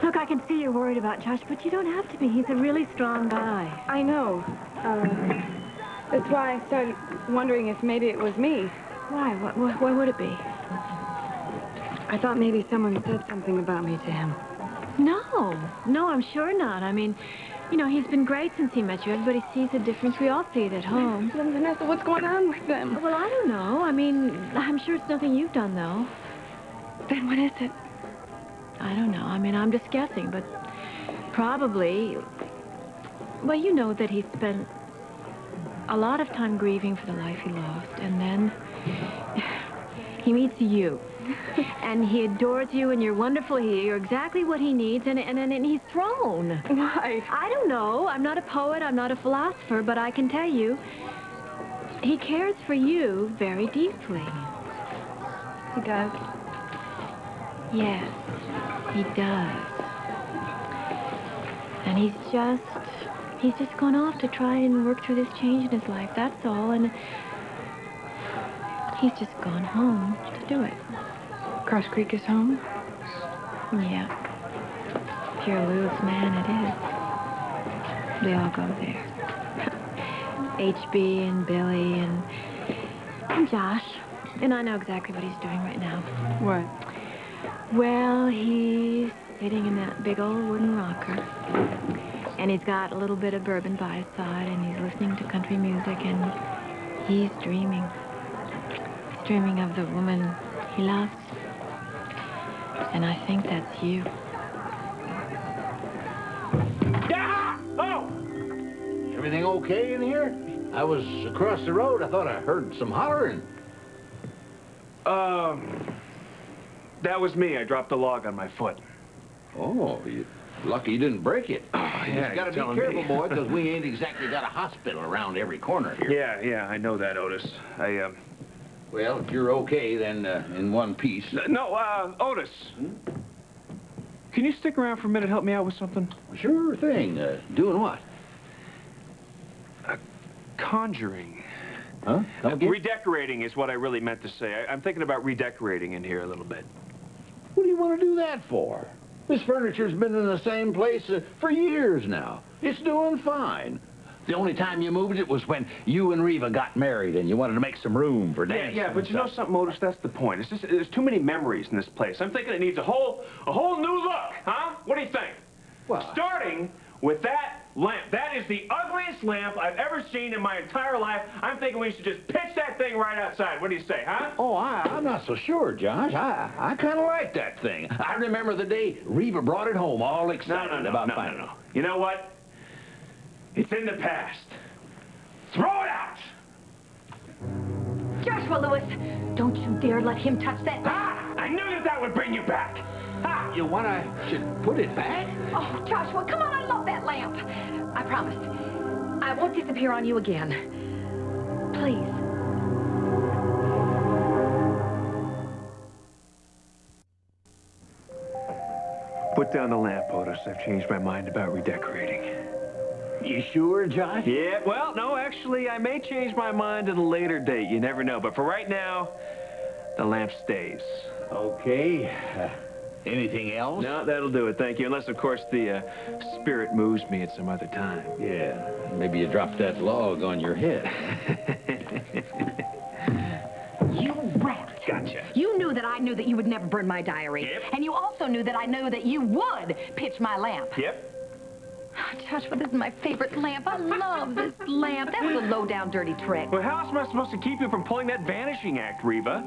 Look, I can see you're worried about Josh, but you don't have to be. He's a really strong guy. I know. That's why I started wondering if maybe it was me. Why? What would it be? I thought maybe someone said something about me to him. No, I'm sure not. I mean, you know, he's been great since he met you. Everybody sees the difference. We all see it at home. Then, Vanessa, what's going on with them? Well, I don't know. I mean, I'm sure it's nothing you've done, though. Then what is it? I don't know. I mean, I'm just guessing, but probably... Well, you know that he spent a lot of time grieving for the life he lost, and then he meets you. And he adores you, and you're wonderful. You're exactly what he needs, and he's thrown. Why? I don't know. I'm not a poet. I'm not a philosopher, but I can tell you, he cares for you very deeply. He does? Yes, he does. And he's just gone off to try and work through this change in his life, that's all, and he's just gone home to do it. Cross Creek is home? Yeah. Pure Lewis, man, it is. They all go there. HB and Billy and Josh. And I know exactly what he's doing right now. What? Well, he's sitting in that big old wooden rocker. And he's got a little bit of bourbon by his side, and he's listening to country music, and he's dreaming. He's dreaming of the woman he loves. And I think that's you. Yeah! Oh! Everything okay in here? I was across the road. I thought I heard some hollering. That was me. I dropped a log on my foot. Oh, you're lucky you didn't break it. Oh, yeah, you just gotta be careful, boy, because we ain't exactly got a hospital around every corner here. Yeah, I know that, Otis. Well, if you're okay, then in one piece. No, Otis. Can you stick around for a minute, help me out with something? Sure thing. Doing what? Conjuring. Huh? Redecorating is what I really meant to say. I'm thinking about redecorating in here a little bit. What do you want to do that for? This furniture's been in the same place for years now. It's doing fine. The only time you moved it was when you and Reva got married and you wanted to make some room for dancing. Yeah, but you know something, Otis? That's the point. It's just, there's too many memories in this place. I'm thinking it needs a whole new look, huh? What do you think? Well, starting with that lamp. That is the ugliest lamp I've ever seen in my entire life. I'm thinking we should just pitch that thing right outside. What do you say, huh? Oh, I'm not so sure, Josh. I kind of like that thing. I remember the day Reva brought it home all excited about finding it. No. You know what? It's in the past. Throw it out! Joshua Lewis, don't you dare let him touch that. Ah! I knew that would bring you back. Ah, you want I should put it back? Oh, Joshua, come on, I love that lamp. I promise. I won't disappear on you again. Please. Put down the lamp, Otis. I've changed my mind about redecorating. You sure, Josh? Yeah, well, no, actually, I may change my mind at a later date. You never know. But for right now, the lamp stays. Okay. Anything else? No, that'll do it, thank you. Unless, of course, the spirit moves me at some other time. Yeah, maybe you dropped that log on your head. You rat. Gotcha. You knew that I knew that you would never burn my diary. Yep. And you also knew that I knew that you would pitch my lamp. Yep. Joshua, this is my favorite lamp. I love this lamp. That was a low-down, dirty trick. Well, how else am I supposed to keep you from pulling that vanishing act, Reva?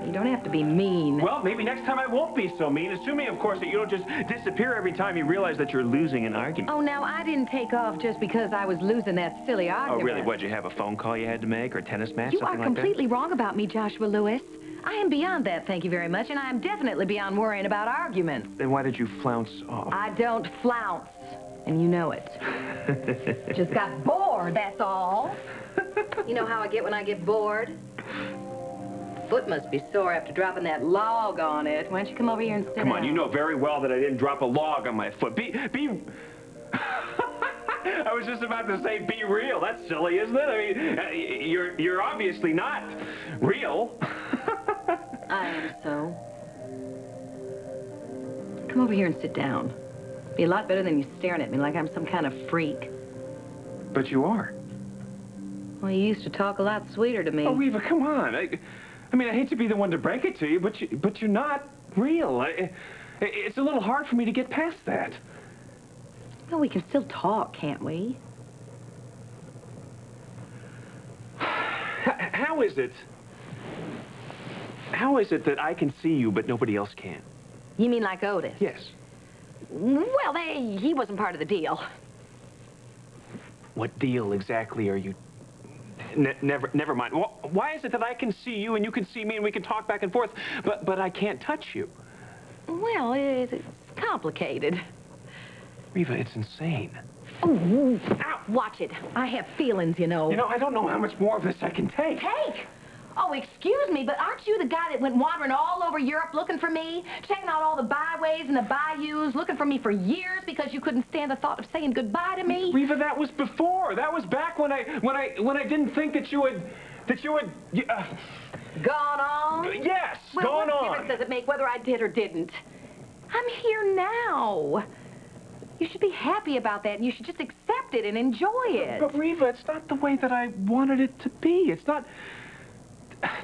You don't have to be mean. Well, maybe next time I won't be so mean, assuming, of course, that you don't just disappear every time you realize that you're losing an argument. Oh, now, I didn't take off just because I was losing that silly argument. Oh, really? What'd you have, a phone call you had to make or a tennis match, You something are like that? completely wrong about me, Joshua Lewis. I am beyond that, thank you very much, and I am definitely beyond worrying about arguments. Then why did you flounce off? I don't flounce, and you know it. Just got bored, that's all. You know how I get when I get bored? Foot must be sore after dropping that log on it. Why don't you come over here and sit down? Come on, you know very well that I didn't drop a log on my foot. Be... I was just about to say be real. That's silly, isn't it? I mean, you're obviously not real. I am so. Come over here and sit down. Be a lot better than you staring at me like I'm some kind of freak. But you are. Well, you used to talk a lot sweeter to me. Oh, Reva, come on. I mean, I hate to be the one to break it to you, but you're not real. It's a little hard for me to get past that. Well, we can still talk, can't we? How is it? How is it that I can see you, but nobody else can? You mean like Otis? Yes. Well, he wasn't part of the deal. What deal exactly are you... Never mind. Why is it that I can see you and you can see me and we can talk back and forth, but I can't touch you? Well, it's complicated. Reva, it's insane. Oh, ow, watch it. I have feelings, you know. You know, I don't know how much more of this I can take. Take? Oh, excuse me, but aren't you the guy that went wandering all over Europe looking for me? Checking out all the byways and the bayous, looking for me for years because you couldn't stand the thought of saying goodbye to me? Reva, that was before. That was back when I didn't think that you would... Gone on? Yes, well, gone what on. difference does it make whether I did or didn't? I'm here now. You should be happy about that, and you should just accept it and enjoy it. But Reva, it's not the way that I wanted it to be. It's not...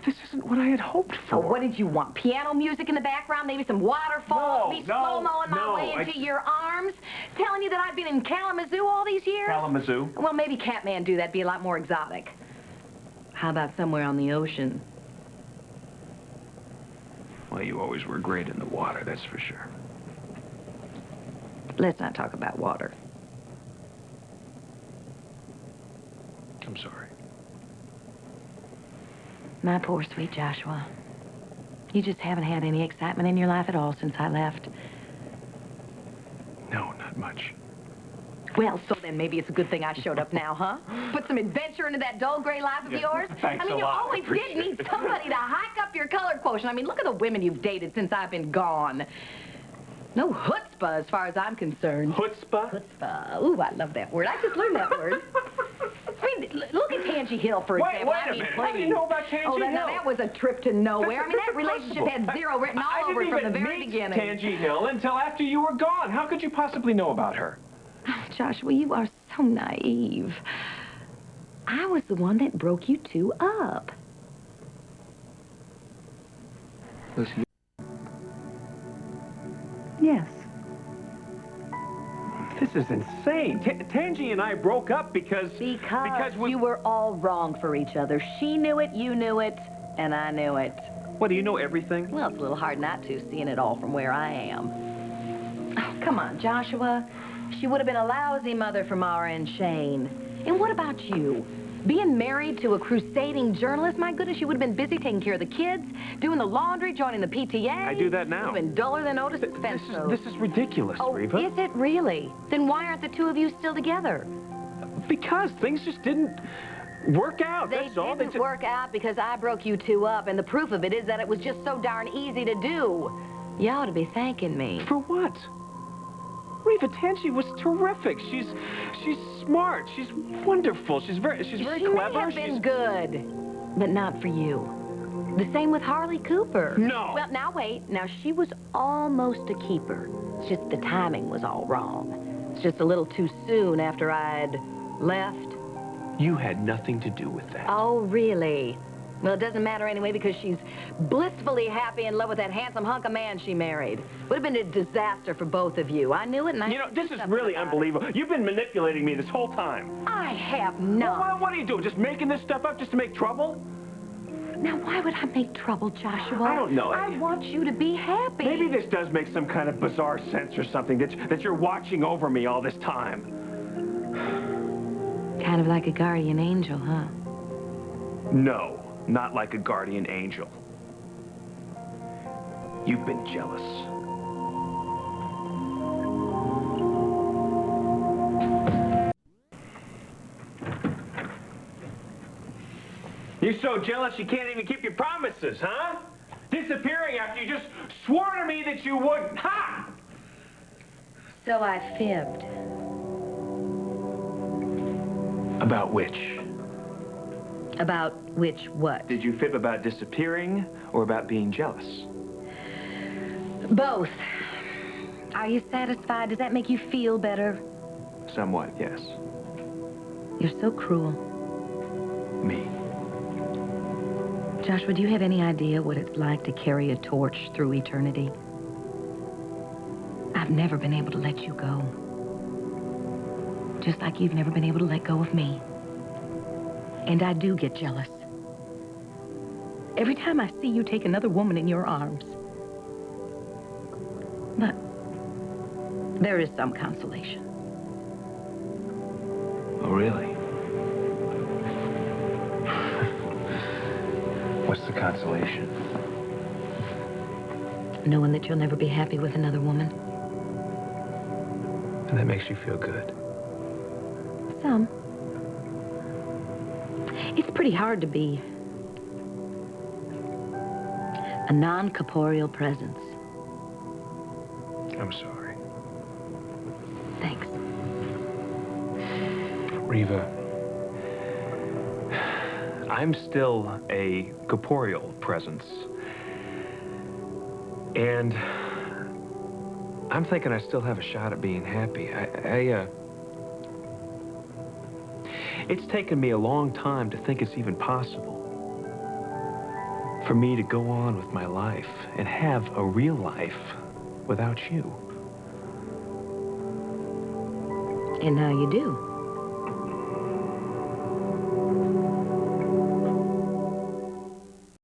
This isn't what I had hoped for. Oh, what did you want? Piano music in the background? Maybe some waterfalls? Me slow-moing my way into your arms? Telling you that I've been in Kalamazoo all these years? Kalamazoo? Well, maybe Kathmandu. That'd be a lot more exotic. How about somewhere on the ocean? Well, you always were great in the water, that's for sure. Let's not talk about water. I'm sorry. My poor sweet Joshua. You just haven't had any excitement in your life at all since I left. No, not much. Well, so then maybe it's a good thing I showed up now, huh? Put some adventure into that dull gray life of yours. Thanks I mean, a you lot. always did need somebody to hike up your color quotient. I mean, look at the women you've dated since I've been gone. No chutzpah as far as I'm concerned. Chutzpah? Chutzpah. Ooh, I love that word. I just learned that word. I mean, look at Tangy Hill, for example. Wait a minute. How do you know about Tangy Hill? Now that was a trip to nowhere. I mean, that relationship had zero written all over it from the very beginning. I didn't even meet Tangy Hill until after you were gone. How could you possibly know about her? Oh, Joshua, you are so naive. I was the one that broke you two up. Listen. Yes. This is insane. Tangy and I broke up because you were all wrong for each other. She knew it, you knew it, and I knew it. What, do you know everything? Well, it's a little hard not to, seeing it all from where I am. Oh, come on, Joshua. She would have been a lousy mother for Mara and Shane. And what about you? Being married to a crusading journalist, my goodness, you would have been busy taking care of the kids, doing the laundry, joining the PTA. I do that now. You've been duller than Otis' fence post. This is ridiculous, Reva. Is it really? Then why aren't the two of you still together? Because things just didn't work out, that's all. They didn't work out because I broke you two up, and the proof of it is that it was just so darn easy to do. You ought to be thanking me. For what? Reva, Tangy was terrific. She's smart. She's wonderful. She's very clever. She may have been good, but not for you. The same with Harley Cooper. No. Well, now wait. Now, she was almost a keeper. It's just the timing was all wrong. It's just a little too soon after I'd left. You had nothing to do with that. Oh, really? Well, it doesn't matter anyway because she's blissfully happy in love with that handsome hunk of man she married. Would have been a disaster for both of you. I knew it, and I... You know, this is really unbelievable. You've been manipulating me this whole time. I have not. Well, what are you doing? Just making this stuff up just to make trouble? Now, why would I make trouble, Joshua? I don't know. I want you to be happy. Maybe this does make some kind of bizarre sense or something, that you're watching over me all this time. Kind of like a guardian angel, huh? No. Not like a guardian angel. You've been jealous. You're so jealous you can't even keep your promises, huh? Disappearing after you just swore to me that you wouldn't. Ha! So I fibbed. About which? About which what? Did you fib about disappearing or about being jealous? Both. Are you satisfied? Does that make you feel better? Somewhat, yes. You're so cruel. Me. Joshua, do you have any idea what it's like to carry a torch through eternity? I've never been able to let you go. Just like you've never been able to let go of me. And I do get jealous. Every time I see you take another woman in your arms. But there is some consolation. Oh, really? What's the consolation? Knowing that you'll never be happy with another woman. And that makes you feel good. Some. It's pretty hard to be a non-corporeal presence. I'm sorry. Thanks. Reva, I'm still a corporeal presence. And I'm thinking I still have a shot at being happy. It's taken me a long time to think it's even possible for me to go on with my life and have a real life without you. And now you do.